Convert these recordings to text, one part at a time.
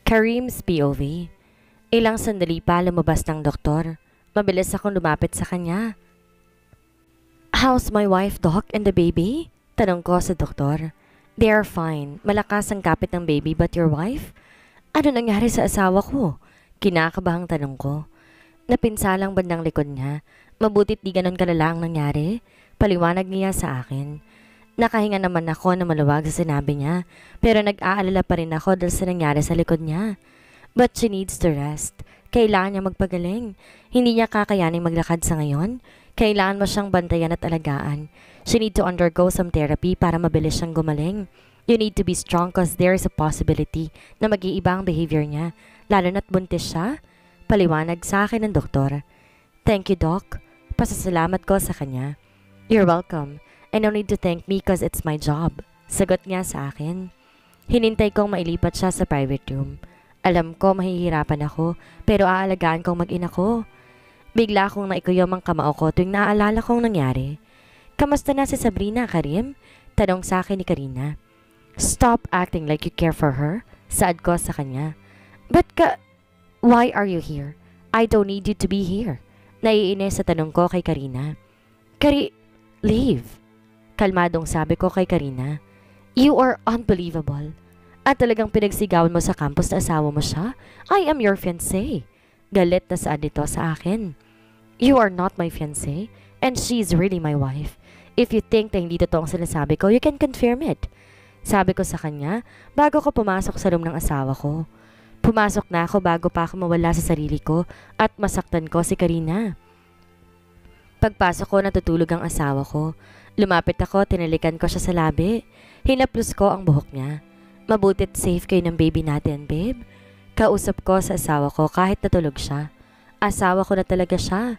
Karim's POV. Ilang sandali pa lumabas ng doktor. Mabilis akong lumapit sa kanya. "How's my wife, doc, and the baby?" Tanong ko sa doktor. "They are fine. Malakas ang kapit ng baby, but your wife?" "Ano nangyari sa asawa ko?" Kinakabahang tanong ko. Napinsalang bandang likod niya. Mabutit di ganon kalala ang nangyari. Paliwanag niya sa akin. Nakahinga naman ako na maluwag sa sinabi niya, pero nag-aalala pa rin ako dahil sa nangyari sa likod niya. But she needs to rest. Kailangan niya magpagaling. Hindi niya kakayaning maglakad sa ngayon. Kailangan mo siyang bantayan at alagaan. She need to undergo some therapy para mabilis siyang gumaling. You need to be strong cause there is a possibility na mag-iiba ang behavior niya, lalo na't buntis siya. Paliwanag sa akin ng doktor. "Thank you, Doc." Pasasalamat ko sa kanya. "You're welcome. And no need to thank me cause it's my job." Sagot niya sa akin. Hinintay kong mailipat siya sa private room. Alam ko mahihirapan ako, pero aalagaan kong mag-ina ko. Bigla akong naikuyom ang kamao ko tuwing naaalala kong nangyari. "Kamusta na si Sabrina, Karim?" Tanong sa akin ni Karina. "Stop acting like you care for her." Saad ko sa kanya. Why are you here? I don't need you to be here." Naiinis sa tanong ko kay Karina. Leave." Kalmadong sabi ko kay Karina. "You are unbelievable. At talagang pinagsigawan mo sa campus na asawa mo siya? I am your fiancé." Galit na saad nito sa akin. "You are not my fiancé, and she's really my wife. If you think na hindi totoo ang sinasabi ko, you can confirm it." Sabi ko sa kanya bago ko pumasok sa room ng asawa ko. Pumasok na ako bago pa ako mawala sa sarili ko at masaktan ko si Karina. Pagpasok ko, natutulog ang asawa ko. Lumapit ako, tinalikan ko siya sa labi. Hinaplos ko ang buhok niya. "Mabutit safe kayo ng baby natin, babe." Kausap ko sa asawa ko kahit natulog siya. Asawa ko na talaga siya.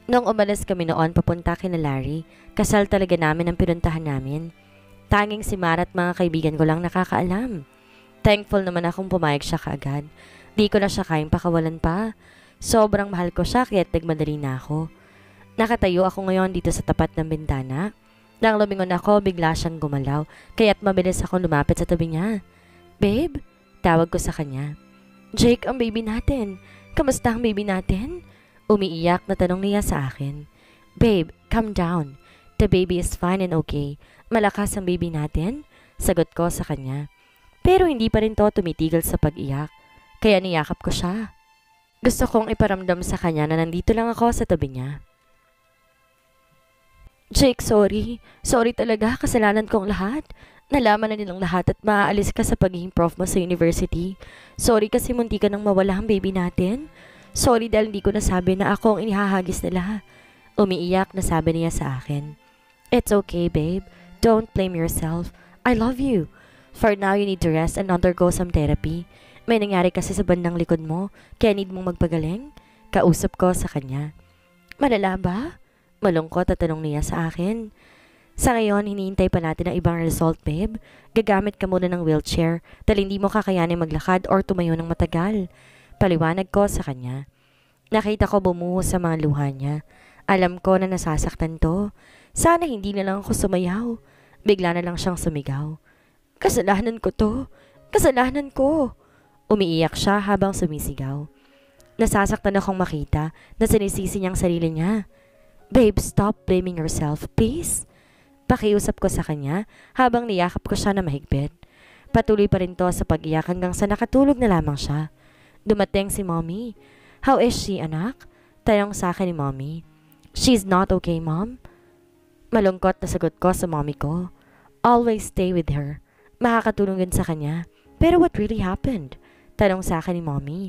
Nung umalis kami noon papunta kina Larry, kasal talaga namin ang pinuntahan namin. Tanging si Mara at mga kaibigan ko lang nakakaalam. Thankful naman akong pumayag siya kaagad. Di ko na siya kayang pakawalan pa. Sobrang mahal ko siya kaya't nagmadali na ako. Nakatayo ako ngayon dito sa tapat ng bintana. Nang lumingon ako, bigla siyang gumalaw, kaya't mabilis akong lumapit sa tabi niya. "Babe?" Tawag ko sa kanya. "Jake, ang baby natin. Kamusta ang baby natin?" Umiiyak na tanong niya sa akin. "Babe, calm down. The baby is fine and okay. Malakas ang baby natin." Sagot ko sa kanya. Pero hindi pa rin to tumitigil sa pag-iyak, kaya niyakap ko siya. Gusto kong iparamdam sa kanya na nandito lang ako sa tabi niya. "Jake, sorry. Sorry talaga, kasalanan kong lahat. Nalaman na nilang lahat at maaalis ka sa pagiging prof mo sa university. Sorry kasi munti ka nang mawala ang baby natin. Sorry dahil hindi ko nasabi na ako ang inihahagis nila." Umiiyak na sabi niya sa akin. "It's okay, babe. Don't blame yourself. I love you. For now, you need to rest and undergo some therapy. May nangyari kasi sa bandang likod mo, kaya need mong magpagaling." Kausap ko sa kanya. "Malala ba?" Malungkot at tanong niya sa akin. "Sa ngayon, hinihintay pa natin ang ibang result, babe. Gagamit ka muna ng wheelchair dahil hindi mo kakayanin maglakad or tumayo ng matagal." Paliwanag ko sa kanya. Nakita ko bumuhos sa mga luha niya. Alam ko na nasasaktan to. Sana hindi na lang ako sumayaw. Bigla na lang siyang sumigaw. "Kasalanan ko to. Kasalanan ko." Umiiyak siya habang sumisigaw. Nasasaktan akong makita na sinisisi niyang sarili niya. "Babe, stop blaming yourself, please." Pakiusap ko sa kanya habang niyakap ko siya na mahigpit. Patuloy pa rin to sa pag-iyak hanggang sa nakatulog na lamang siya. Dumating si Mommy. "How is she, anak?" Tanong sa akin ni Mommy. "She's not okay, Mom." Malungkot na sagot ko sa mommy ko. "Always stay with her. Makakatulong yun sa kanya." "Pero what really happened?" Tanong sa akin ni Mommy.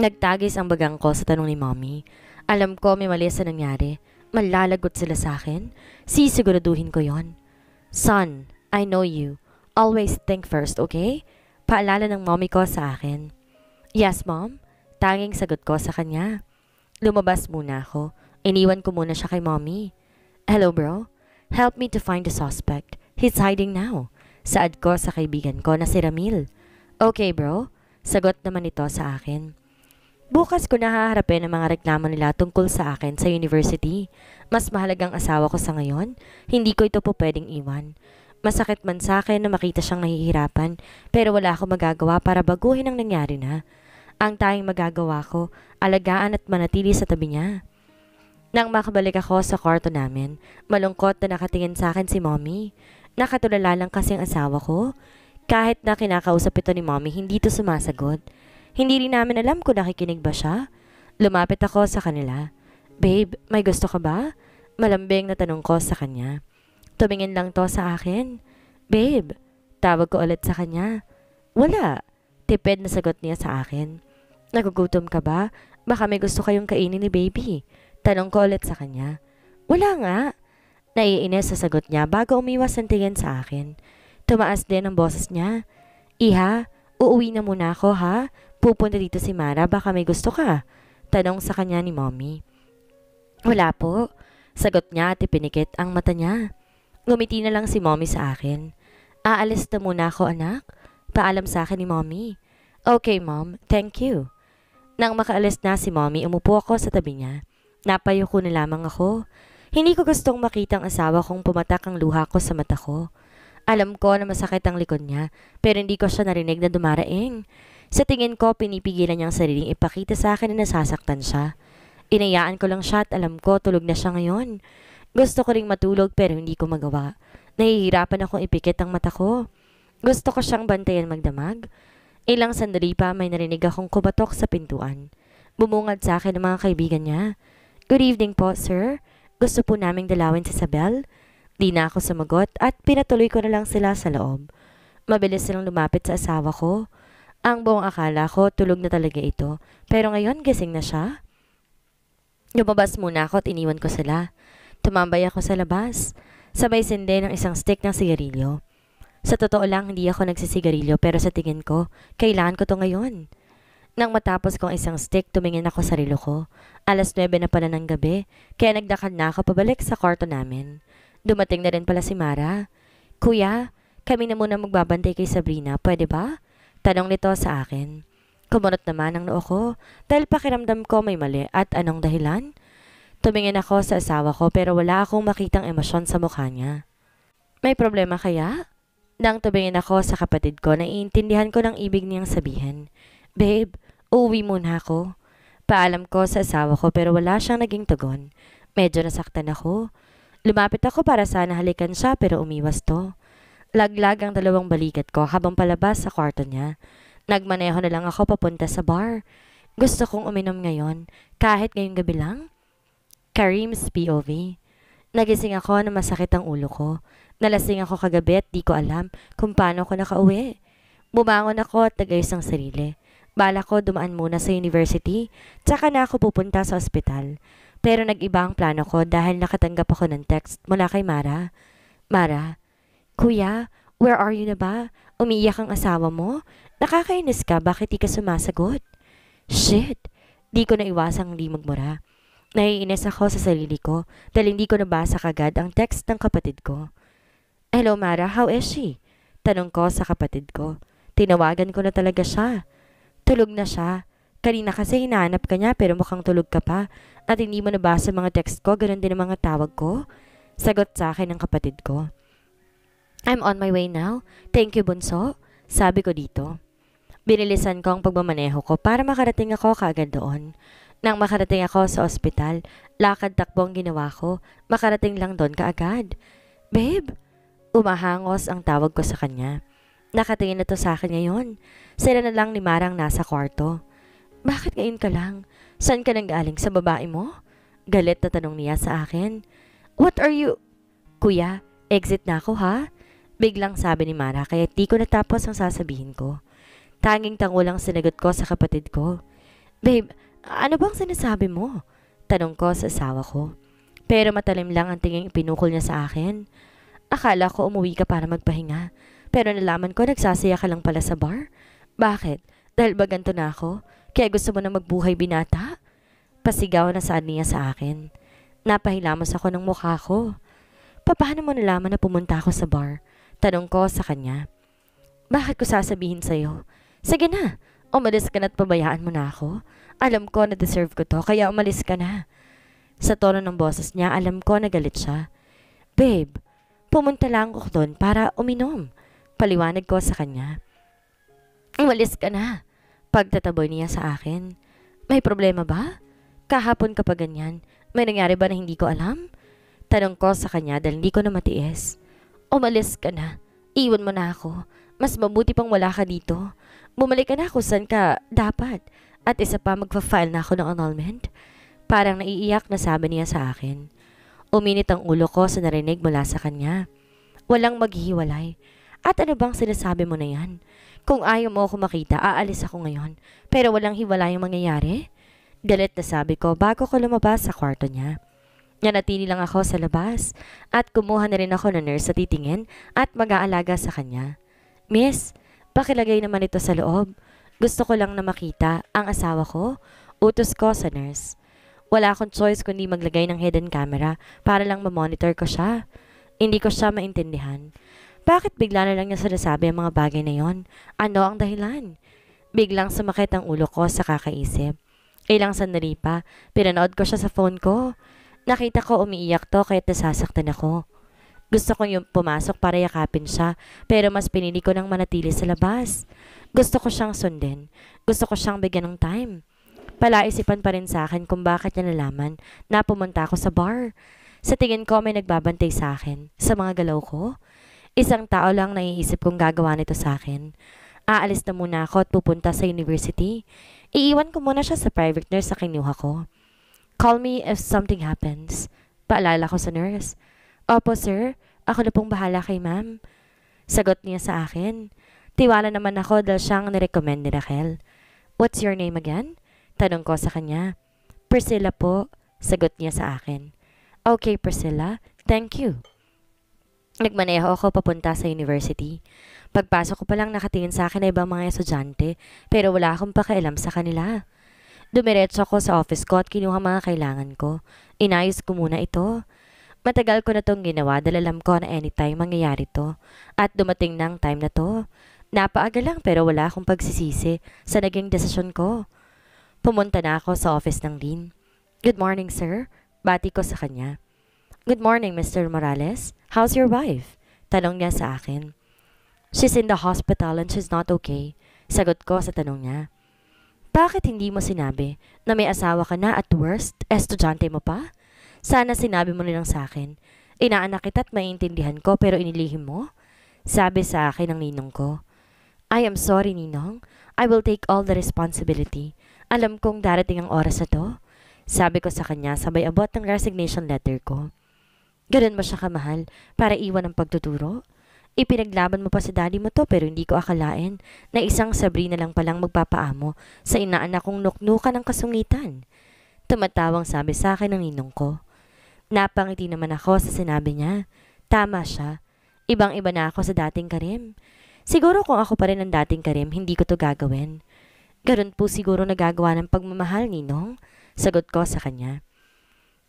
Nagtagis ang bagang ko sa tanong ni Mommy. Alam ko may mali sa nangyari. Malalagot sila sa akin. Sisiguraduhin ko yon. "Son, I know you. Always think first, okay?" Paalala ng mommy ko sa akin. "Yes, Mom." Tanging sagot ko sa kanya. Lumabas muna ako. Iniwan ko muna siya kay Mommy. "Hello, bro. Help me to find the suspect. He's hiding now." Saad ko sa kaibigan ko na si Ramil. "Okay, bro." Sagot naman ito sa akin. Bukas ko nahaharapin ang mga reklamo nila tungkol sa akin sa university. Mas mahalagang asawa ko sa ngayon. Hindi ko ito po pwedeng iwan. Masakit man sa akin na makita siyang nahihirapan, pero wala akong magagawa para baguhin ang nangyari na. Ang tanging magagawa ko, alagaan at manatili sa tabi niya. Nang makabalik ako sa kwarto namin, malungkot na nakatingin sa akin si Mommy. Nakatulala lang kasi ang asawa ko. Kahit na kinakausap ito ni Mommy, hindi ito sumasagot. Hindi rin namin alam kung nakikinig ba siya. Lumapit ako sa kanila. Babe, may gusto ka ba? Malambing na tanong ko sa kanya. Tumingin lang to sa akin. Babe, tawag ko ulit sa kanya. Wala. Tipid na sagot niya sa akin. Nagugutom ka ba? Baka may gusto kayong kainin ni baby. Tanong ko ulit sa kanya. Wala nga. Naiinis sa sagot niya bago umiwas ang tingin sa akin. Tumaas din ang boses niya. Iha, uuwi na muna ako ha? Pupunta dito si Mara, baka may gusto ka. Tanong sa kanya ni Mommy. Wala po. Sagot niya at ipinikit ang mata niya. Ngumiti na lang si Mommy sa akin. Aalis na muna ako anak. Paalam sa akin ni Mommy. Okay Mom, thank you. Nang makaalis na si Mommy, umupo ako sa tabi niya. Napayuko na lamang ako. Hindi ko gustong makita ang asawa kong pumatak ang luha ko sa mata ko. Alam ko na masakit ang likod niya, pero hindi ko siya narinig na dumaraing. Sa tingin ko, pinipigilan niyang sariling ipakita sa akin na nasasaktan siya. Inayaan ko lang siya at alam ko tulog na siya ngayon. Gusto ko ring matulog pero hindi ko magawa. Nahihirapan akong ipikit ang mata ko. Gusto ko siyang bantayan magdamag. Ilang sandali pa may narinig akong kumatok sa pintuan. Bumungad sa akin ang mga kaibigan niya. Good evening po, sir. Gusto po naming dalawin si Isabel. Di na ako sumagot at pinatuloy ko na lang sila sa loob. Mabilis silang lumapit sa asawa ko. Ang buong akala ko tulog na talaga ito, pero ngayon gising na siya. Lumabas muna ako at iniwan ko sila. Tumambay ako sa labas. Sabay sindi ng isang stick ng sigarilyo. Sa totoo lang, hindi ako nagsisigarilyo pero sa tingin ko, kailangan ko to ngayon. Nang matapos kong isang stick, tumingin ako sa relo ko. 9:00 na pala ng gabi, kaya nagdakad na ako pabalik sa kwarto namin. Dumating na rin pala si Mara. Kuya, kami na muna magbabantay kay Sabrina, pwede ba? Tanong nito sa akin. Kumunot naman ang noo ko dahil pakiramdam ko may mali at anong dahilan? Tumingin ako sa asawa ko pero wala akong makitang emosyon sa mukha niya. May problema kaya? Nang tumingin ako sa kapatid ko, naiintindihan ko ng ibig niyang sabihin. Babe, uuwi muna ako. Paalam ko sa asawa ko pero wala siyang naging tugon. Medyo nasaktan ako. Lumapit ako para sana halikan siya pero umiwas to. Laglag ang dalawang balikat ko habang palabas sa kwarto niya. Nagmaneho na lang ako papunta sa bar. Gusto kong uminom ngayon, kahit ngayong gabi lang. Karim's POV. Nagising ako na masakit ang ulo ko. Nalasing ako kagabi at di ko alam kung paano ko nakauwi. Bumangon ako at nagayos ang sarili. Bala ko dumaan muna sa university, tsaka na ako pupunta sa ospital. Pero nag-iba ang plano ko dahil nakatanggap ako ng text mula kay Mara. Mara, Kuya, where are you na ba? Umiiyak ang asawa mo? Nakakainis ka, bakit di ka sumasagot? Shit! Di ko naiwasang hindi magmura. Naiinis ako sa sarili ko dahil hindi ko nabasa kagad ang text ng kapatid ko. Hello Mara, how is she? Tanong ko sa kapatid ko. Tinawagan ko na talaga siya. Tulog na siya. Kanina kasi hinahanap ka niya pero mukhang tulog ka pa at hindi mo nabasa mga text ko, ganun din ang mga tawag ko. Sagot sa akin ng kapatid ko. I'm on my way now. Thank you, Bunso. Sabi ko dito. Binilisan ko ang pagmamaneho ko para makarating ako kaagad doon. Nang makarating ako sa ospital, lakad takbo ang ginawa ko. Makarating lang doon kaagad. Babe, umahangos ang tawag ko sa kanya. Nakatingin na to sa akin ngayon. Sila na lang ni Marang nasa kwarto. Bakit ngayon ka lang? Saan ka nang galing, sa babae mo? Galit na tanong niya sa akin. What are you? Kuya, exit na ako ha? Biglang sabi ni Mara kaya di ko natapos ang sasabihin ko. Tanging tangulang sinagot ko sa kapatid ko. Babe, ano bang sinasabi mo? Tanong ko sa asawa ko. Pero matalim lang ang tinging pinukol niya sa akin. Akala ko umuwi ka para magpahinga. Pero nalaman ko nagsasaya ka lang pala sa bar. Bakit? Dahil ba ganito na ako? Kaya gusto mo na magbuhay binata? Pasigaw na saan niya sa akin. Napahilamos ako ng mukha ko. Paano mo nalaman na pumunta ako sa bar? Tanong ko sa kanya. Bakit ko sasabihin sa'yo? Sige na, umalis ka na at pabayaan mo na ako. Alam ko na deserve ko to, kaya umalis ka na. Sa tono ng boses niya, alam ko na galit siya. Babe, Pumunta lang ako doon para uminom. Paliwanag ko sa kanya. Umalis ka na. Pagtataboy niya sa akin. May problema ba? Kahapon ka pa ganyan. May nangyari ba na hindi ko alam? Tanong ko sa kanya dahil hindi ko na matiis. Umalis ka na. Iwan mo na ako. Mas mabuti pang wala ka dito. Bumalik ka na kung saan ka dapat. At isa pa magpa-file na ako ng annulment. Parang naiiyak na sabi niya sa akin. Uminit ang ulo ko sa narinig mula sa kanya. Walang maghihiwalay. At ano bang sinasabi mo na yan? Kung ayaw mo ako makita, aalis ako ngayon. Pero walang hiwalay ang mangyayari? Galit na sabi ko bago ko lumabas sa kwarto niya. Nanatili lang ako sa labas at kumuha na rin ako ng nurse sa titingin at mag-aalaga sa kanya. Miss, pakilagay naman ito sa loob. Gusto ko lang na makita ang asawa ko. Utos ko sa nurse. Wala akong choice kundi maglagay ng hidden camera para lang ma-monitor ko siya. Hindi ko siya maintindihan. Bakit bigla na lang niya sinasabi ang mga bagay na yon? Ano ang dahilan? Biglang sumakit ang ulo ko sa kakaisip. Ilang sandali pa, pinanood ko siya sa phone ko. Nakita ko umiiyak to kaya't nasasaktan ako. Gusto ko yung pumasok para yakapin siya, pero mas pinili ko ng manatili sa labas. Gusto ko siyang sundin. Gusto ko siyang bigyan ng time. Palaisipan pa rin sa akin kung bakit niya nalaman na pumunta ako sa bar. Sa tingin ko may nagbabantay sa akin, sa mga galaw ko. Isang tao lang naiisip kong gagawa nito sa akin. Aalis na muna ako at pupunta sa university. Iiwan ko muna siya sa private nurse sa kinuha ko. Call me if something happens. Paalala ko sa nurse. Opo sir, ako na pong bahala kay ma'am. Sagot niya sa akin. Tiwala naman ako dahil siyang nirecommend ni Raquel. What's your name again? Tanong ko sa kanya. Priscilla po, sagot niya sa akin. Okay Priscilla, thank you. Nagmaneho ako papunta sa university. Pagpasok ko palang nakatingin sa akin ay ibang mga estudyante pero wala akong pakialam sa kanila. Dumiretso ako sa office ko at kinuha mga kailangan ko. Inayos ko muna ito. Matagal ko na itong ginawa dahil alam ko na anytime mangyayari to. At dumating ng time na to. Napaaga lang pero wala akong pagsisisi sa naging desisyon ko. Pumunta na ako sa office ng dean. Good morning sir. Bati ko sa kanya. Good morning Mr. Morales. How's your wife? Tanong niya sa akin. She's in the hospital and she's not okay. Sagot ko sa tanong niya. Bakit hindi mo sinabi na may asawa ka na at worst, estudyante mo pa? Sana sinabi mo nilang sa akin. Inaanak kita at maiintindihan ko pero inilihim mo? Sabi sa akin ng ninong ko. I am sorry ninong. I will take all the responsibility. Alam kong darating ang oras na to. Sabi ko sa kanya sabay abot ng resignation letter ko. Ganun mo siya kamahal para iwan ang pagtuturo? Ipinaglaban mo pa sa daddy mo to pero hindi ko akalain na isang Sabrina lang palang magpapaamo sa inaanak kong nuknukan ng kasungitan. Tumatawang sabi sa akin ng ninong ko. Napangiti naman ako sa sinabi niya. Tama siya. Ibang-iba na ako sa dating Karim. Siguro kung ako pa rin ang dating Karim, hindi ko to gagawin. Ganun po siguro nagagawa ng pagmamahal, ninong. Sagot ko sa kanya.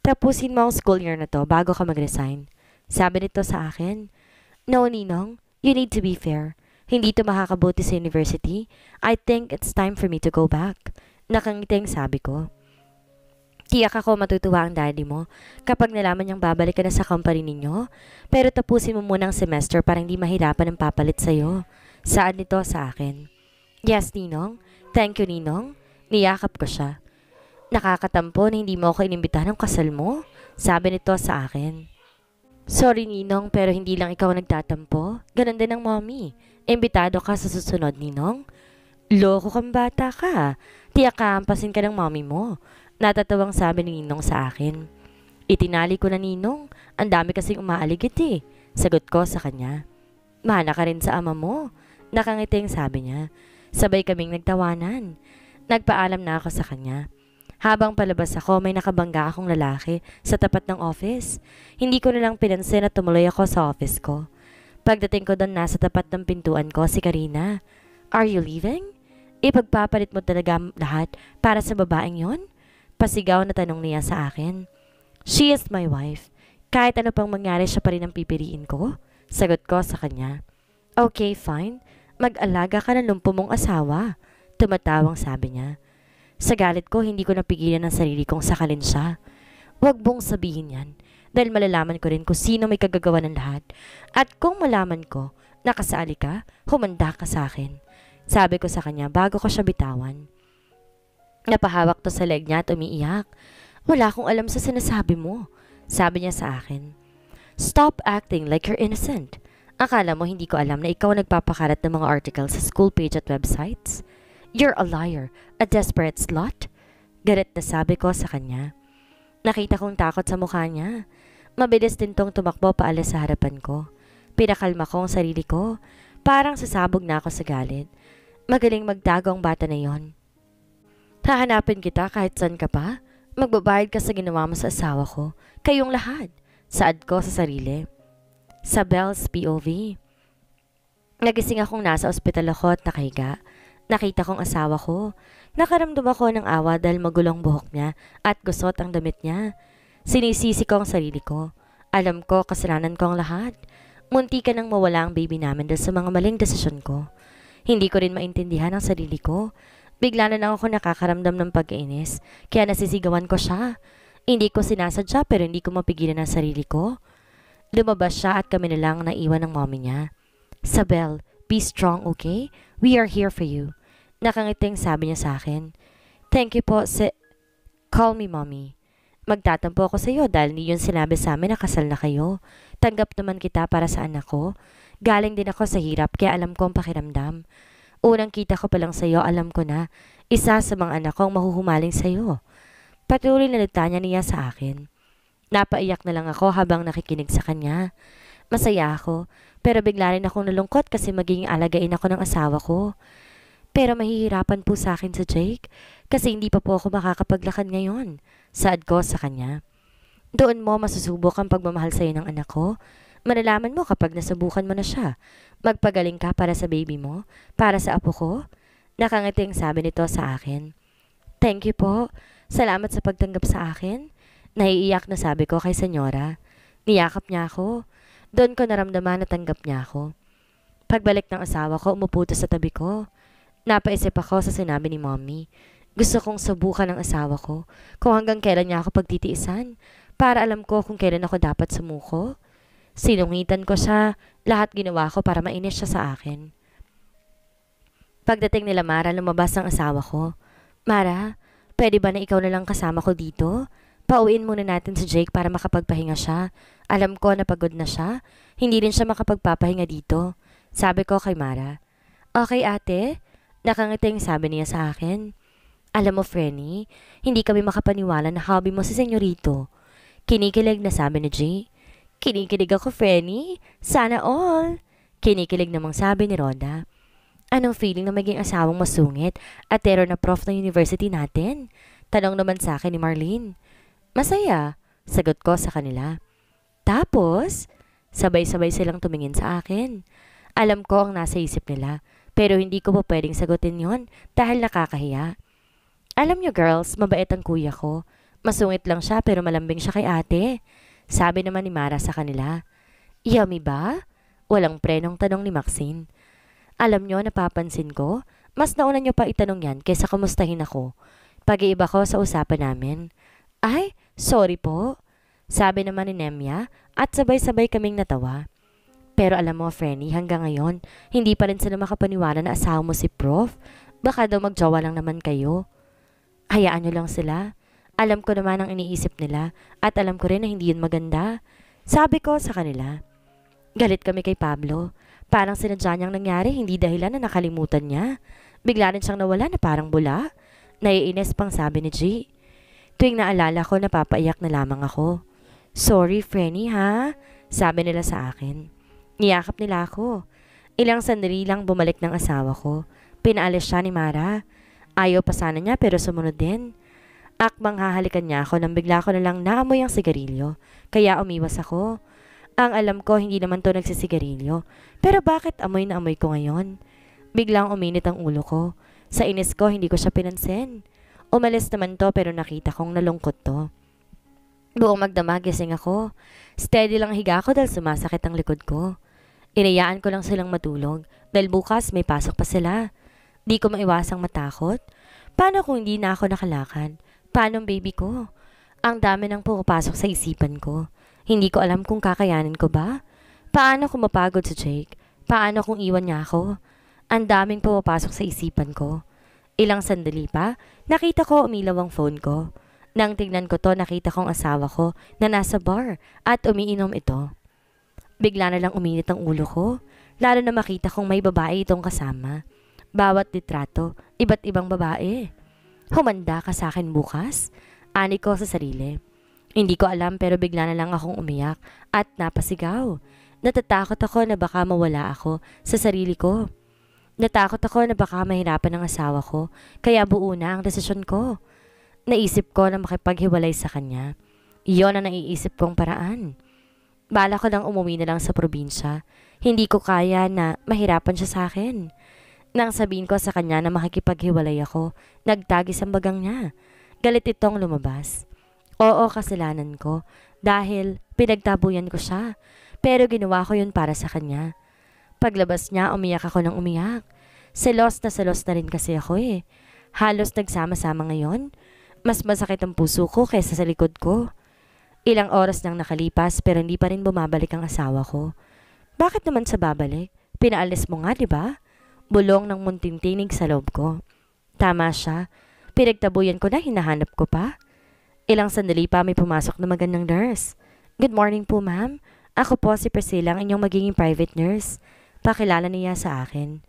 Tapusin mo ang school year na to bago ka mag-resign. Sabi nito sa akin, No, ninong, you need to be fair. Hindi to makakabuti sa university. I think it's time for me to go back. Nakangiting sabi ko. Tiyak ako matutuwa ang daddy mo kapag nalaman niyang babalik ka na sa company ninyo. Pero tapusin mo muna ang semester para hindi mahirapan ang papalit sa'yo. Saan nito sa akin? Yes, ninong. Thank you, ninong. Niyakap ko siya. Nakakatampo na hindi mo ako inimbitahan ng kasal mo? Sabi nito sa akin. Sorry ninong pero hindi lang ikaw nagtatampo. Ganon din ang mommy. Imbitado ka sa susunod ninong. Loko kang bata ka. Tiyak kahampasin ka ng mommy mo. Natatawang sabi ni ninong sa akin. Itinali ko na ninong. Ang dami kasing umaaligid eh. Sagot ko sa kanya. Mana ka rin sa ama mo. Nakangiting sabi niya. Sabay kaming nagtawanan. Nagpaalam na ako sa kanya. Habang palabas ako, may nakabangga akong lalaki sa tapat ng office. Hindi ko nalang pinansin at tumuloy ako sa office ko. Pagdating ko doon, nasa tapat ng pintuan ko si Karina. Are you leaving? Ipagpapalit mo talaga lahat para sa babaeng yon? Pasigaw na tanong niya sa akin. She is my wife. Kahit ano pang mangyari, siya pa rin ang pipiliin ko. Sagot ko sa kanya. Okay, fine. Mag-alaga ka ng lumpo mong asawa. Tumatawang sabi niya. Sa galit ko, hindi ko napigilan ang sarili kong sakalin siya. Huwag mong sabihin yan. dahil malalaman ko rin kung sino may kagagawa ng lahat. At kung malaman ko, nakasali ka, humanda ka sa akin. Sabi ko sa kanya bago ko siya bitawan. Napahawak to sa leg niya at umiiyak. Wala akong alam sa sinasabi mo, sabi niya sa akin. Stop acting like you're innocent. Akala mo hindi ko alam na ikaw nagpapakalat ng mga articles sa school page at websites? You're a liar, a desperate slut. Galit na sabi ko sa kanya. Nakita kong takot sa mukha niya. Mabilis din tong tumakbo paalis sa harapan ko. Pinakalma ko ang sarili ko. Parang sasabog na ako sa galit. Magaling magtago ang bata na yon. Hahanapin kita kahit saan ka pa. Magbabayad ka sa ginawa mo sa asawa ko. Kayong lahat. Saad ko sa sarili. Sa Belle's POV. Nagising akong nasa ospital ako at nakahiga. Nakita kong asawa ko. Nakaramdam ako ng awa dahil magulong buhok niya at gusot ang damit niya. Sinisisi ko ang sarili ko. Alam ko kasalanan ko ang lahat. Munti ka nang mawala ang baby namin dahil sa mga maling desisyon ko. Hindi ko rin maintindihan ang sarili ko. Bigla na lang ako nakakaramdam ng pag-inis, kaya nasisigawan ko siya. Hindi ko sinasadya pero hindi ko mapigilan ang sarili ko. Lumabas siya at kami na lang naiwan ng mommy niya. Sabel, be strong, okay? We are here for you. Nakangiting sabi niya sa akin. Thank you po, Call me mommy. Magtatampo ako sa iyo dahil hindi yun sinabi sa amin na kasal na kayo. Tanggap naman kita para sa anak ko. Galing din ako sa hirap kaya alam ko ang pakiramdam. Unang kita ko pa lang sa iyo, alam ko na isa sa mga anak ko ang mahuhumaling sa iyo. Patuloy na nagtanya niya sa akin. Napaiyak na lang ako habang nakikinig sa kanya. Masaya ako, pero bigla rin akong nalungkot kasi magiging alagain ako ng asawa ko. Pero mahihirapan po sa akin sa Jake kasi hindi pa po ako makakapaglakad ngayon. Saad ko sa kanya. Doon mo masusubok ang pagmamahal sa iyo ng anak ko. Malalaman mo kapag nasubukan mo na siya. Magpagaling ka para sa baby mo, para sa apo ko. Nakangiting sabi nito sa akin. Thank you po. Salamat sa pagtanggap sa akin. Naiiyak na sabi ko kay senyora. Niyakap niya ako. Doon ko naramdaman na tanggap niya ako. Pagbalik ng asawa ko, umupo sa tabi ko. Napaisip ako sa sinabi ni mommy. Gusto kong subukan ng asawa ko kung hanggang kailan niya ako pagtitiisan para alam ko kung kailan ako dapat sumuko. Sinungitan ko siya, lahat ginawa ko para mainis siya sa akin. Pagdating nila Mara, lumabas ang asawa ko. Mara, pwede ba na ikaw na lang kasama ko dito? Pauwiin muna natin si Jake para makapagpahinga siya. Alam ko na pagod na siya. Hindi rin siya makapagpapahinga dito. Sabi ko kay Mara. Okay ate? Nakangiting sabi niya sa akin. Alam mo Frenny, hindi kami makapaniwala na hobby mo si senyorito. Kinikilig na sabi ni Jay. Kinikilig ako Frenny. Sana all. Kinikilig namang sabi ni Rhoda. Anong feeling na maging asawang masungit at terror na prof ng university natin? Tanong naman sa akin ni Marlene. Masaya, sagot ko sa kanila. Tapos, sabay-sabay silang tumingin sa akin. Alam ko ang nasa isip nila, pero hindi ko pa pwedeng sagutin yon dahil nakakahiya. Alam niyo girls, mabait ang kuya ko. Masungit lang siya pero malambing siya kay ate. Sabi naman ni Mara sa kanila. Yummy ba? Walang prenong tanong ni Maxine. Alam niyo, napapansin ko, mas nauna niyo pa itanong yan kaysa kumustahin ako. Pag-iiba ko sa usapan namin. Ay, sorry po. Sabi naman ni Nemya at sabay-sabay kaming natawa. Pero alam mo, Frenny, hanggang ngayon, hindi pa rin sila makapaniwala na asawa mo si Prof. Baka daw magjowa lang naman kayo. Hayaan niyo lang sila. Alam ko naman ang iniisip nila at alam ko rin na hindi yun maganda. Sabi ko sa kanila. Galit kami kay Pablo. Parang sinadya niyang nangyari, hindi dahilan na nakalimutan niya. Bigla rin siyang nawala na parang bula. Naiinis pang sabi ni G. Tuwing naalala ko, napapaiyak na lamang ako. Sorry, Frenny ha? Sabi nila sa akin. Niyakap nila ako. Ilang sandali lang bumalik ng asawa ko. Pinaalis siya ni Mara. Ayaw pa sana niya pero sumunod din. Akbang hahalikan niya ako nang bigla ko na lang naamoy ang sigarilyo. Kaya umiwas ako. Ang alam ko hindi naman to nagsisigarilyo. Pero bakit amoy na amoy ko ngayon? Biglang uminit ang ulo ko. Sa inis ko hindi ko siya pinansin. Umalis naman to pero nakita kong nalungkot to. Buong magdamag gising ako. Steady lang higa ko dahil sumasakit ang likod ko. Inayaan ko lang silang matulog dahil bukas may pasok pa sila. Di ko maiwasang matakot. Paano kung hindi na ako nakalakad? Paano ang baby ko? Ang dami nang pumapasok sa isipan ko. Hindi ko alam kung kakayanin ko ba. Paano kung mapagod si Jake? Paano kung iwan niya ako? Ang daming pumapasok sa isipan ko. Ilang sandali pa, nakita ko umilaw ang phone ko. Nang tignan ko to, nakita kong asawa ko na nasa bar at umiinom ito. Bigla na lang uminit ang ulo ko, lalo na makita kong may babae itong kasama. Bawat litrato, iba't ibang babae. Humanda ka sa akin bukas? Ani ko sa sarili. Hindi ko alam pero bigla na lang akong umiyak at napasigaw. Natatakot ako na baka mawala ako sa sarili ko. Natakot ako na baka mahirapan ang asawa ko, kaya buo na ang desisyon ko. Naisip ko na makipaghiwalay sa kanya. Iyon ang naiisip kong paraan. Bala ko nang umuwi na lang sa probinsya. Hindi ko kaya na mahirapan siya sa akin. Nang sabihin ko sa kanya na makikipaghiwalay ako, nagtagis ang bagang niya. Galit itong lumabas. Oo, kasalanan ko dahil pinagtabuyan ko siya. Pero ginawa ko yun para sa kanya. Paglabas niya, umiyak ako ng umiyak. Selos na rin kasi ako eh. Halos nagsama-sama ngayon. Mas masakit ang puso ko kaysa sa likod ko. Ilang oras nang nakalipas pero hindi pa rin bumabalik ang asawa ko. Bakit naman sa babalik? Pinaalis mo nga, di ba? Bulong ng munting tinig sa loob ko. Tama siya. Pinagtabuyan ko na, hinahanap ko pa. Ilang sandali pa may pumasok na magandang nurse. Good morning po, ma'am. Ako po si Priscilla, ang inyong magiging private nurse. Pakilala niya sa akin.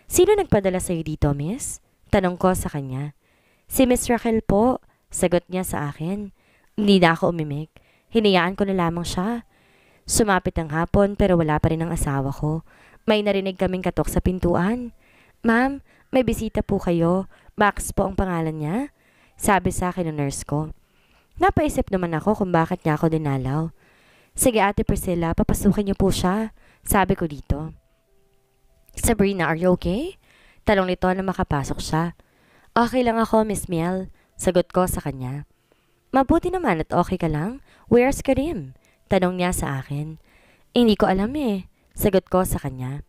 Sino nagpadala sa'yo dito, miss? Tanong ko sa kanya. Si Miss Raquel po, sagot niya sa akin. Hindi na ako umimik. Hinayaan ko na lamang siya. Sumapit ang hapon pero wala pa rin ang asawa ko. May narinig kaming katok sa pintuan. Ma'am, may bisita po kayo. Max po ang pangalan niya. Sabi sa akin ng nurse ko. Napaisip naman ako kung bakit niya ako dinalaw. Sige Ate Priscilla, papasukin niyo po siya. Sabi ko dito. Sabrina, are you okay? Tanong nito na makapasok siya. Okay lang ako, Miss Miel. Sagot ko sa kanya. Mabuti naman at okay ka lang? Where's Karim? Tanong niya sa akin. Hindi ko alam eh. Sagot ko sa kanya.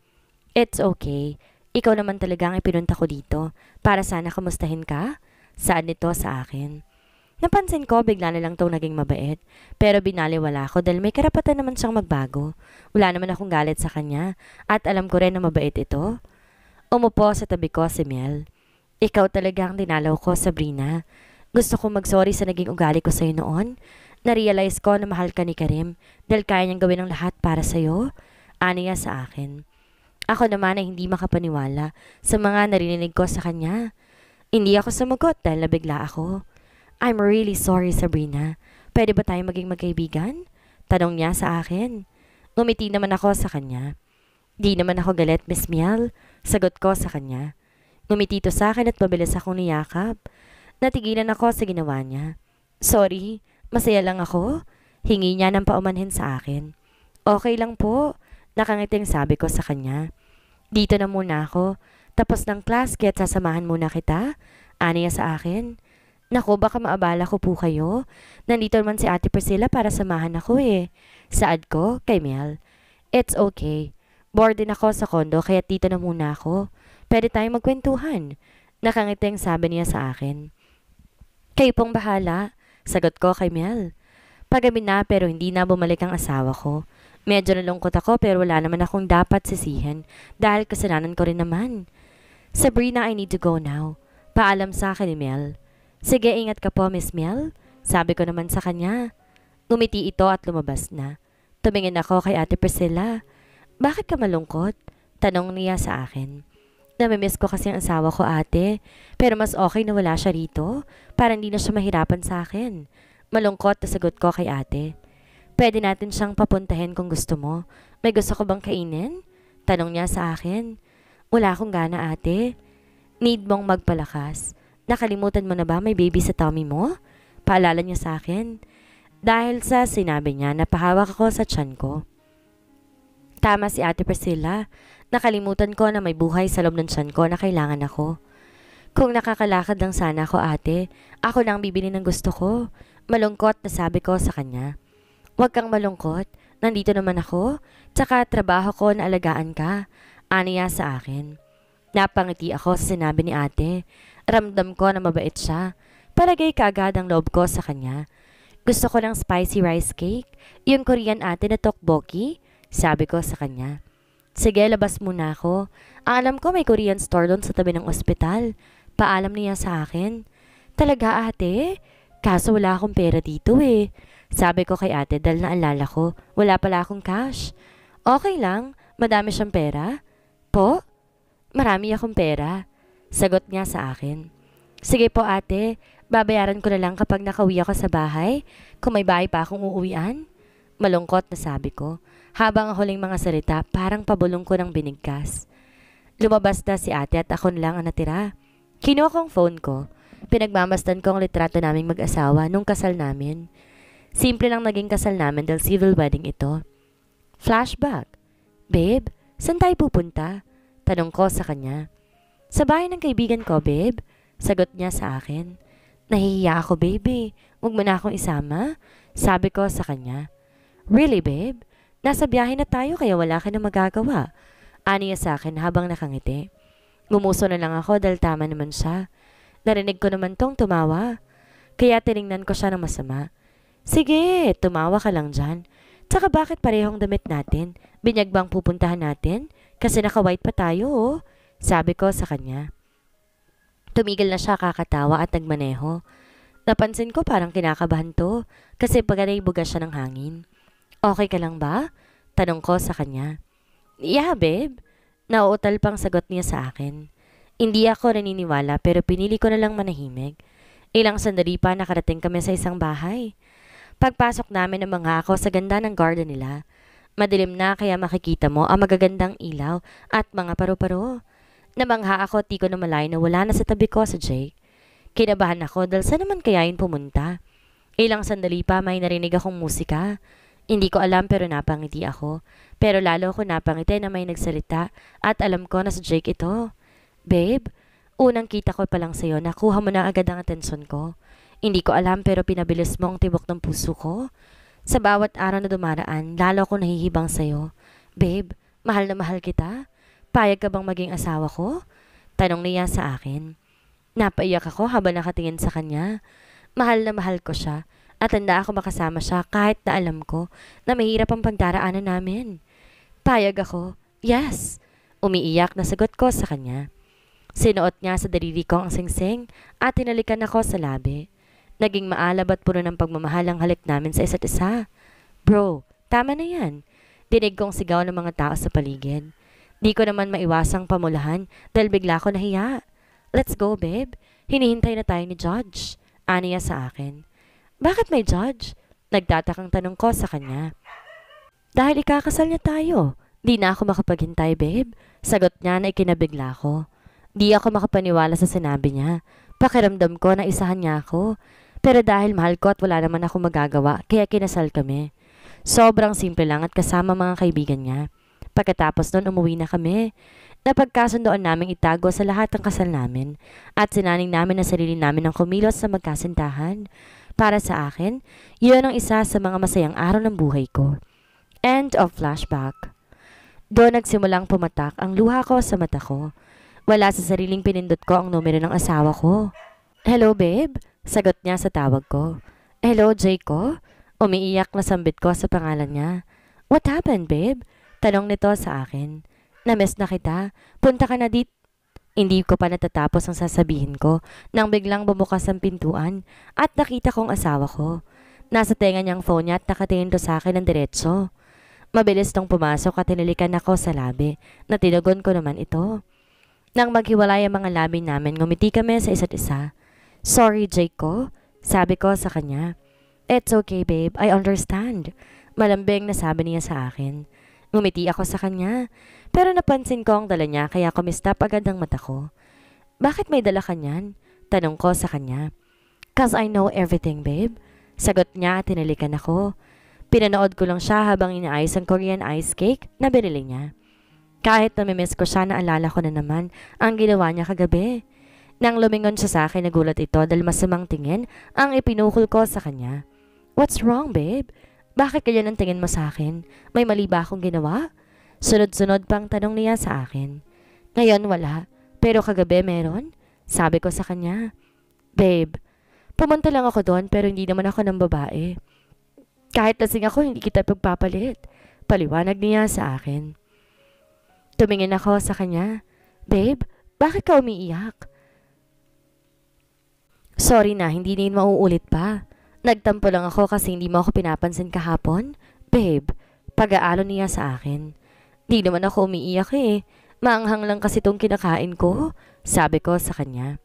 It's okay. Ikaw naman talaga ang ipinunta ko dito para sana kamustahin ka? Saan nito sa akin? Napansin ko bigla na lang itong naging mabait. Pero binaliwala ko dahil may karapatan naman siyang magbago. Wala naman akong galit sa kanya at alam ko rin na mabait ito. Umupo sa tabi ko si Miel. Ikaw talaga ang dinalaw ko, Sabrina. Gusto ko mag-sorry sa naging ugali ko sa'yo noon. Narealize ko na mahal ka ni Karim dahil kaya niyang gawin ang lahat para sa'yo. Aniya sa akin. Ako naman ay hindi makapaniwala sa mga narinig ko sa kanya. Hindi ako sumagot dahil nabigla ako. I'm really sorry, Sabrina. Pwede ba tayo maging magkaibigan? Tanong niya sa akin. Ngumiti naman ako sa kanya. Di naman ako galit, Miss Miel. Sagot ko sa kanya. Ngumiti to sa akin at mabilis akong niyakap. Natigilan ako sa ginawa niya. Sorry, masaya lang ako. Hingi niya ng paumanhin sa akin. Okay lang po. Nakangiting sabi ko sa kanya. Dito na muna ako. Tapos ng class kaya't sasamahan muna kita. Aniya sa akin. Naku, baka maabala ko po kayo. Nandito naman si Ate Priscilla para samahan ako eh. Saad ko kay Mel. It's okay. Bored din ako sa kondo kaya dito na muna ako. Pwede tayong magkwentuhan. Nakangiting sabi niya sa akin. Kayo pong bahala. Sagot ko kay Mel. Pagabi na pero hindi na bumalik ang asawa ko. Medyo nalungkot ako pero wala naman akong dapat sisihin dahil kasalanan ko rin naman. Sabrina, I need to go now. Paalam sa akin ni Mel. Sige, ingat ka po, Miss Mel. Sabi ko naman sa kanya. Ngumiti ito at lumabas na. Tumingin ako kay Ate Priscilla. Bakit ka malungkot? Tanong niya sa akin. Namimiss ko kasi ang asawa ko, ate. Pero mas okay na wala siya rito para hindi na siya mahirapan sa akin. Malungkot na sagot ko kay ate. Pwede natin siyang papuntahin kung gusto mo. May gusto ko bang kainin? Tanong niya sa akin. Wala akong gana, ate. Need mong magpalakas. Nakalimutan mo na ba may baby sa tummy mo? Paalala niya sa akin. Dahil sa sinabi niya, napahawak ako sa tiyan ko. Tama si Ate Priscilla. Nakalimutan ko na may buhay sa loob ng tiyan ko na kailangan ako. Kung nakakalakad lang sana ako, ate, ako lang bibili ng gusto ko. Malungkot na sabi ko sa kanya. Huwag kang malungkot. Nandito naman ako. Tsaka trabaho ko na alagaan ka. Aniya sa akin. Napangiti ako sa sinabi ni ate. Ramdam ko na mabait siya. Palagay kaagad ang loob ko sa kanya. Gusto ko ng spicy rice cake, yung Korean ate na tteokbokki, sabi ko sa kanya. Sige, labas muna ako. Ang alam ko may Korean store doon sa tabi ng ospital. Paalam niya sa akin. Talaga ate? Kaso wala akong pera dito eh. Sabi ko kay ate dahil naalala ko, wala pala akong cash. Okay lang, madami siyang pera. Po? Marami akong pera. Sagot niya sa akin. Sige po ate, babayaran ko na lang kapag nakauwi ako sa bahay. Kung may bahay pa akong uuwian. Malungkot na sabi ko, habang ang huling mga salita parang pabulong ko ng binigkas. Lumabas na si ate at ako na lang ang natira. Kinuha kong phone ko. Pinagmamasdan ko ang litrato naming mag-asawa nung kasal namin. Simple lang naging kasal namin dahil civil wedding ito. Flashback. Babe, saan tayo pupunta? Tanong ko sa kanya. Sa bahay ng kaibigan ko, babe. Sagot niya sa akin. Nahihiya ako, baby. Huwag mo na akong isama. Sabi ko sa kanya. Really, babe? Nasa biyahe na tayo kaya wala ka na magagawa. Aniya sa akin habang nakangiti. Gumuso na lang ako dahil tama naman siya. Narinig ko naman tong tumawa. Kaya tiningnan ko siya ng masama. Sige, tumawa ka lang dyan. Tsaka bakit parehong damit natin? Binyag bang pupuntahan natin? Kasi naka-white pa tayo, oh. Sabi ko sa kanya. Tumigil na siya kakatawa at nagmaneho. Napansin ko parang kinakabahan to kasi pagkaibuga siya ng hangin. Okay ka lang ba? Tanong ko sa kanya. Yeah, babe. Nauutal pang sagot niya sa akin. Hindi ako naniniwala pero pinili ko na lang manahimik. Ilang sandali pa nakarating kami sa isang bahay. Pagpasok namin ng mga ako sa ganda ng garden nila. Madilim na kaya makikita mo ang magagandang ilaw at mga paru-paro. Namangha ako at di ko na malay na wala na sa tabi ko sa Jake. Kinabahan ako dahil saan naman kaya yun pumunta. Ilang sandali pa may narinig akong musika. Hindi ko alam pero napangiti ako. Pero lalo ako napangiti na may nagsalita at alam ko na sa Jake ito. Babe, unang kita ko pa lang sa'yo, nakuha mo na agad ang atensyon ko. Hindi ko alam pero pinabilis mo ang tibok ng puso ko. Sa bawat araw na dumaraan, lalo ako nahihibang sa'yo. Babe, mahal na mahal kita. Payag ka bang maging asawa ko? Tanong niya sa akin. Napaiyak ako habang nakatingin sa kanya. Mahal na mahal ko siya. At handa ako makasama siya kahit na alam ko na mahirap ang pagdaraanan namin. Payag ako. Yes! Umiiyak na sagot ko sa kanya. Sinuot niya sa daliri ko ang singsing at tinalikan ako sa labi. Naging maalab at puno ng pagmamahal ang halik namin sa isa't isa. Bro, tama na yan. Dinig kong sigaw ng mga tao sa paligid. Di ko naman maiwasang pamulahan dahil bigla ko nahiya. Let's go, babe. Hinihintay na tayo ni Judge. Aniya sa akin. Bakit may judge? Nagtatakang tanong ko sa kanya. Dahil ikakasal niya tayo. Di na ako makapaghintay, babe. Sagot niya na ikinabigla ko. Di ako makapaniwala sa sinabi niya. Pakiramdam ko na isahan niya ako. Pero dahil mahal ko at wala naman ako magagawa, kaya kinasal kami. Sobrang simple lang at kasama mga kaibigan niya. Pagkatapos nun umuwi na kami. Napagkasundoan naming itago sa lahat ng kasal namin. At sinaning namin na sarili namin ng kumilos sa magkasintahan. Para sa akin, yun ang isa sa mga masayang araw ng buhay ko. End of flashback. Doon nagsimulang pumatak ang luha ko sa mata ko. Wala sa sariling pinindot ko ang numero ng asawa ko. Hello, babe? Sagot niya sa tawag ko. Hello, Jake ko? Umiiyak na sambit ko sa pangalan niya. What happened, babe? Tanong nito sa akin. Namiss na kita. Punta ka na dito. Hindi ko pa natatapos ang sasabihin ko nang biglang bumukas ang pintuan at nakita kong asawa ko. Nasa tenga niyang phone niya at nakatingin do sa akin ng diretso. Mabilis tong pumasok at tinilikan ako sa labi na tinugon ko naman ito. Nang maghiwalay ang mga labi namin, ngumiti kami sa isa't isa. Sorry, Jake ko. Sabi ko sa kanya. It's okay, babe. I understand. Malambing na sabi niya sa akin. Ngumiti ako sa kanya. Pero napansin ko ang dala niya kaya kumistap agad ang mata ko. Bakit may dala ka niyan? Tanong ko sa kanya. Cause I know everything, babe. Sagot niya at tinalikan ako. Pinanood ko lang siya habang inaayos ang Korean ice cake na binili niya. Kahit namimiss ko siya, naalala ko na naman ang ginawa niya kagabi. Nang lumingon siya sa akin, nagulat ito dahil masamang tingin ang ipinukol ko sa kanya. What's wrong, babe? Bakit kaya ang tingin mo sa akin? May mali ba akong ginawa? Sunod-sunod pang tanong niya sa akin. Ngayon wala, pero kagabi meron? Sabi ko sa kanya. Babe, Pumunta lang ako doon pero hindi naman ako ng babae. Kahit lasing ako, hindi kita pagpapalit. Paliwanag niya sa akin. Tumingin ako sa kanya. Babe, bakit ka umiiyak? Sorry na, hindi na yun mauulit pa. Nagtampo lang ako kasi hindi mo ako pinapansin kahapon. Babe, pag-aalo niya sa akin. Di naman ako umiiyak eh. Maanghang lang kasi tong kinakain ko. Sabi ko sa kanya.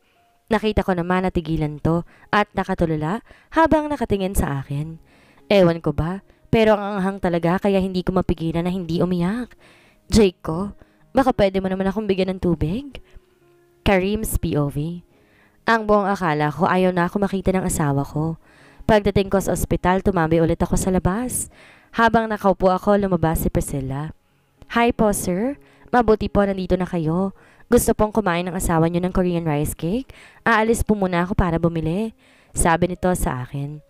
Nakita ko naman na tigilan to at nakatulala habang nakatingin sa akin. Ewan ko ba, pero ang anghang talaga kaya hindi ko mapigilan na hindi umiyak. Jake ko, baka pwede mo naman akong bigyan ng tubig? Karim's POV. Ang buong akala ko ayaw na ako makita ng asawa ko. Pagdating ko sa ospital, tumambay ulit ako sa labas. Habang nakaupo ako, lumabas si Priscilla. Hi po, sir. Mabuti po nandito na kayo. Gusto pong kumain ng asawa niyo ng Korean rice cake? Aalis po muna ako para bumili. Sabi nito sa akin.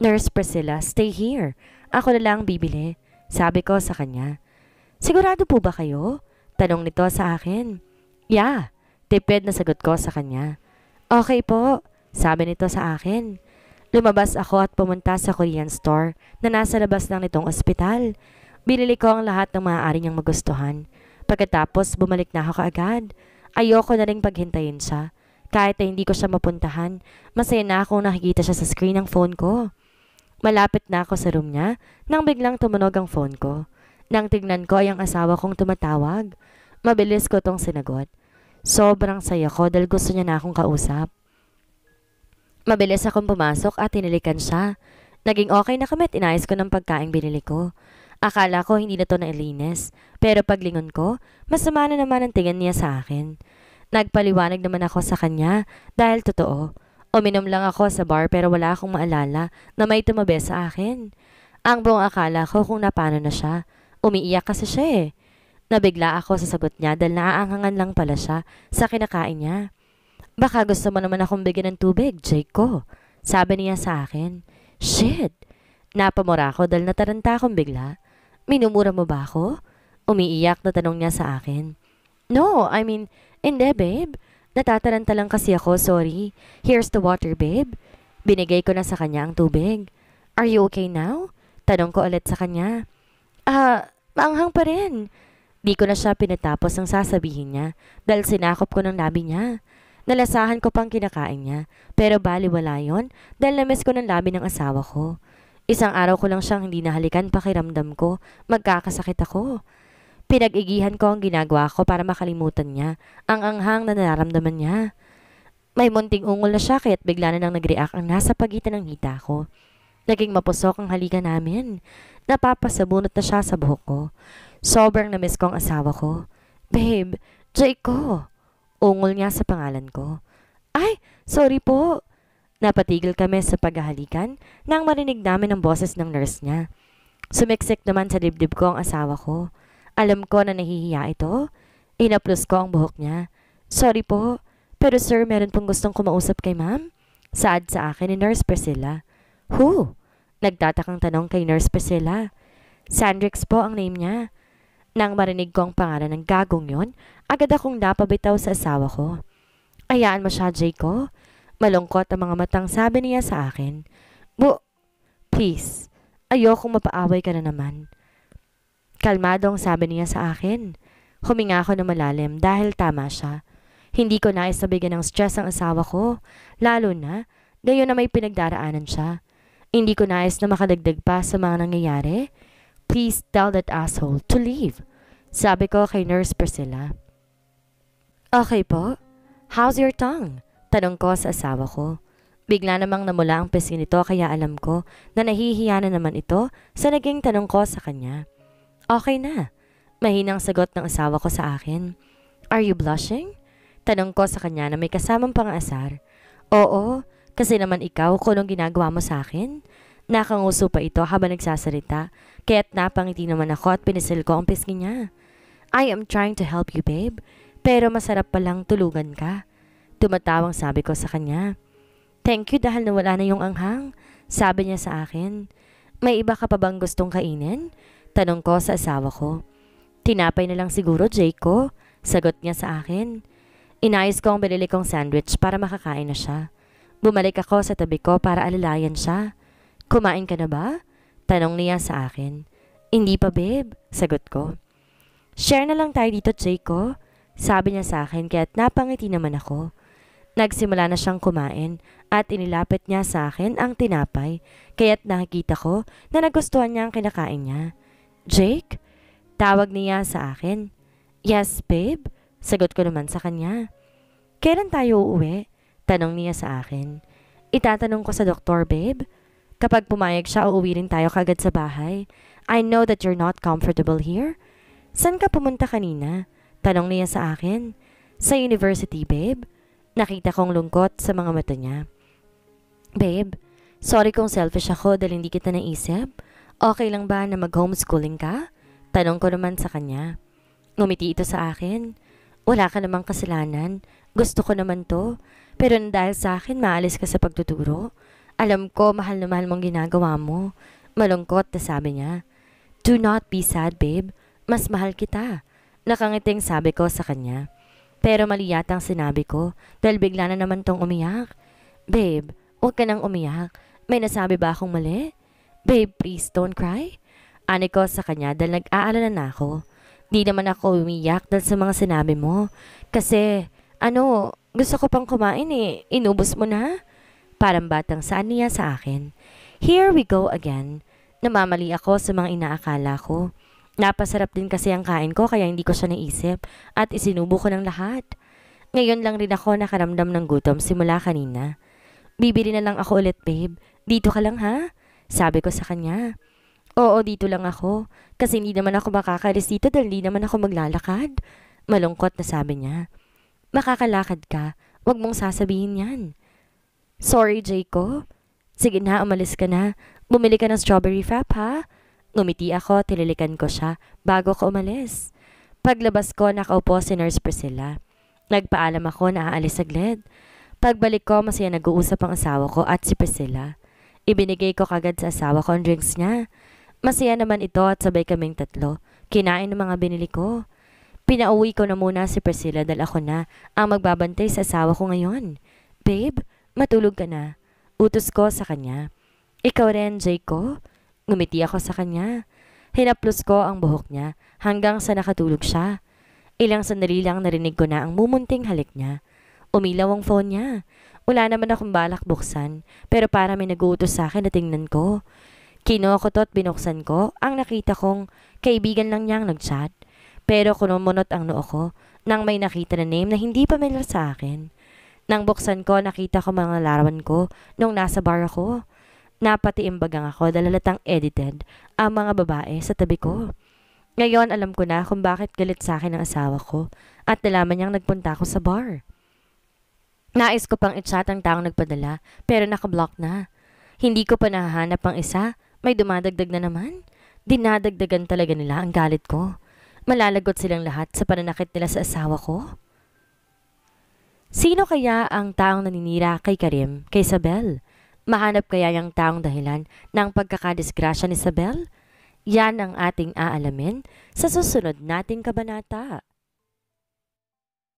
Nurse Priscilla, stay here. Ako na lang bibili. Sabi ko sa kanya. Sigurado po ba kayo? Tanong nito sa akin. Yeah, tipid na sagot ko sa kanya. Okay po, sabi nito sa akin. Lumabas ako at pumunta sa Korean store na nasa labas lang nitong ospital. Binili ko ang lahat ng maaari niyang magustuhan. Pagkatapos bumalik na ako kaagad. Ayoko na ring paghintayin siya. Kahit na hindi ko siya mapuntahan, masaya na akong nakikita siya sa screen ng phone ko. Malapit na ako sa room niya nang biglang tumunog ang phone ko. Nang tignan ko ay ang asawa kong tumatawag. Mabilis ko tong sinagot. Sobrang saya ko dahil gusto niya na akong kausap. Mabilis akong pumasok at tinilikan siya. Naging okay na kami at inayos ko ng pagkain binili ko. Akala ko hindi na to nailinis, pero paglingon ko, masama na naman ang tingin niya sa akin. Nagpaliwanag naman ako sa kanya dahil totoo. Uminom lang ako sa bar pero wala akong maalala na may tumabi sa akin. Ang buong akala ko kung napano na siya. Umiiyak kasi siya eh. Nabigla ako sa sagot niya dahil naaanghangan lang pala siya sa kinakain niya. Baka gusto mo naman akong bigyan ng tubig, Jake ko. Sabi niya sa akin. Shit! Napamura ako dahil nataranta akong bigla. Minumura mo ba ako? Umiiyak na tanong niya sa akin. No, I mean, hindi babe. Natataranta lang kasi ako, sorry. Here's the water, babe. Binigay ko na sa kanya ang tubig. Are you okay now? Tanong ko ulit sa kanya. Maanghang pa rin. Di ko na siya pinatapos ang sasabihin niya dahil sinakop ko ng labi niya. Nalasahan ko pang kinakain niya, pero baliwala yon dahil namiss ko ng labi ng asawa ko. Isang araw ko lang siyang hindi nahalikan, pakiramdam ko, magkakasakit ako. Pinag-igihan ko ang ginagawa ko para makalimutan niya ang anghang na nararamdaman niya. May munting ungol na siya kaya't bigla na nang nag-react ang nasa pagitan ng hita ko. Naging mapusok ang halikan namin. Napapasabunot na siya sa buhok ko. Sobrang namiss ko ang asawa ko. Babe, Jake ko. Ungol niya sa pangalan ko. Ay, sorry po. Napatigil kami sa paghahalikan nang marinig namin ang boses ng nurse niya. Sumiksik naman sa dibdib ko ang asawa ko. Alam ko na nahihiya ito. Inaplus ko ang buhok niya. Sorry po, pero sir, meron pong gustong kumausap kay ma'am. Saad sa akin ni Nurse Priscilla. Who? Nagtatakang tanong kay Nurse Priscilla. Sandrix po ang name niya. Nang marinig ko ang pangalan ng gagong yon, agad akong napabitaw sa asawa ko. Ayaan mo siya, Jay ko. Malungkot ang mga matang sabi niya sa akin. Please, ayokong mapaaway ka na naman. Kalmadong sabi niya sa akin. Huminga ako na malalim dahil tama siya. Hindi ko nais na bigyan ng stress ang asawa ko, lalo na gayon na may pinagdaraanan siya. Hindi ko nais na makadagdag pa sa mga nangyayari. Please tell that asshole to leave. Sabi ko kay Nurse Priscilla. Okay po. How's your tongue? Tanong ko sa asawa ko. Bigla namang namula ang pisngi nito kaya alam ko na nahihiya na naman ito sa naging tanong ko sa kanya. Okay na. Mahinang sagot ng asawa ko sa akin. Are you blushing? Tanong ko sa kanya na may kasamang pang-asar. Oo, kasi naman ikaw kung anong ginagawa mo sa akin. Nakanguso pa ito habang nagsasalita, kaya't napangiti naman ako at pinisil ko ang pisngi niya. I am trying to help you, babe, pero masarap palang tulugan ka. Tumatawang sabi ko sa kanya. Thank you dahil nawala na yung anghang, sabi niya sa akin. May iba ka pa bang gustong kainin? Tanong ko sa asawa ko. Tinapay na lang siguro, Jake ko, sagot niya sa akin. Inayos ko ang binili kong sandwich para makakain na siya. Bumalik ako sa tabi ko para alalayan siya. Kumain ka na ba? Tanong niya sa akin. Hindi pa babe, sagot ko. Share na lang tayo dito, Jake ko. Sabi niya sa akin kaya't napangiti naman ako. Nagsimula na siyang kumain at inilapit niya sa akin ang tinapay kaya't nakikita ko na nagustuhan niya ang kinakain niya. Jake? Tawag niya sa akin. Yes, babe. Sagot ko naman sa kanya. Kailan tayo uuwi? Tanong niya sa akin. Itatanong ko sa doktor, babe. Kapag pumayag siya, uuwi rin tayo kagad sa bahay. I know that you're not comfortable here. San ka pumunta kanina? Tanong niya sa akin. Sa university, babe. Nakita kong lungkot sa mga mata niya. Babe, sorry kung selfish ako dahil hindi kita naisip. Okay lang ba na mag-homeschooling ka? Tanong ko naman sa kanya. Ngumiti ito sa akin. Wala ka namang kasalanan. Gusto ko naman to. Pero dahil sa akin, maalis ka sa pagtuturo. Alam ko, mahal na mahal mong ginagawa mo. Malungkot na sabi niya. Do not be sad, babe. Mas mahal kita. Nakangiting sabi ko sa kanya. Pero mali yata ang sinabi ko dahil bigla na naman tong umiyak. Babe, huwag ka nang umiyak. May nasabi ba akong mali? Babe, please don't cry. Ani ko sa kanya dahil nag-aalala na ako. Di naman ako umiyak dahil sa mga sinabi mo. Kasi, gusto ko pang kumain eh. Inubos mo na? Parang batang saan niya sa akin. Here we go again. Namamali ako sa mga inaakala ko. Napasarap din kasi ang kain ko kaya hindi ko siya naisip at isinubo ko ng lahat. Ngayon lang rin ako nakaramdam ng gutom simula kanina. Bibili na lang ako ulit, babe. Dito ka lang ha? Sabi ko sa kanya. Oo, dito lang ako. Kasi hindi naman ako makakalis dito dahil hindi naman ako maglalakad. Malungkot na sabi niya. Makakalakad ka. Huwag mong sasabihin yan. Sorry, Jayco. Sige na, umalis ka na. Bumili ka ng strawberry frap ha? Ngumiti ako, tililikan ko siya bago ko umalis. Paglabas ko, nakaupo si Nurse Priscilla. Nagpaalam ako na aalis saglit. Pagbalik ko, masaya nag-uusap ang asawa ko at si Priscilla. Ibinigay ko kagad sa asawa ko ang drinks niya. Masaya naman ito at sabay kaming tatlo. Kinain ng mga binili ko. Pinauwi ko na muna si Priscilla dahil ako na ang magbabantay sa asawa ko ngayon. Babe, matulog ka na. Utos ko sa kanya. Ikaw rin, Jayco? Ngumiti ako sa kanya. Hinaplos ko ang buhok niya hanggang sa nakatulog siya. Ilang sandali lang narinig ko na ang mumunting halik niya. Umilaw ang phone niya. Wala naman akong balak buksan pero para may nag-uutos sa akin na tingnan ko. Kinuha ko to at binuksan ko ang nakita kong kaibigan lang niyang nag-chat. Pero kumumunot ang noo ko nang may nakita na name na hindi pamilyar sa akin. Nang buksan ko nakita ko mga larawan ko nung nasa bar ako. Napatiimbagang ako dahil halatang edited ang mga babae sa tabi ko. Ngayon alam ko na kung bakit galit sa akin ang asawa ko at nalaman niyang nagpunta ako sa bar. Nais ko pang i-chat ang taong nagpadala pero nakablock na. Hindi ko pa nahahanap ang isa, may dumadagdag na naman. Dinadagdagan talaga nila ang galit ko. Malalagot silang lahat sa pananakit nila sa asawa ko. Sino kaya ang taong naninira kay Karim, kay Isabel? Mahanap kaya yung taong dahilan ng pagkakadisgrasya ni Isabel? Yan ang ating aalamin sa susunod nating kabanata.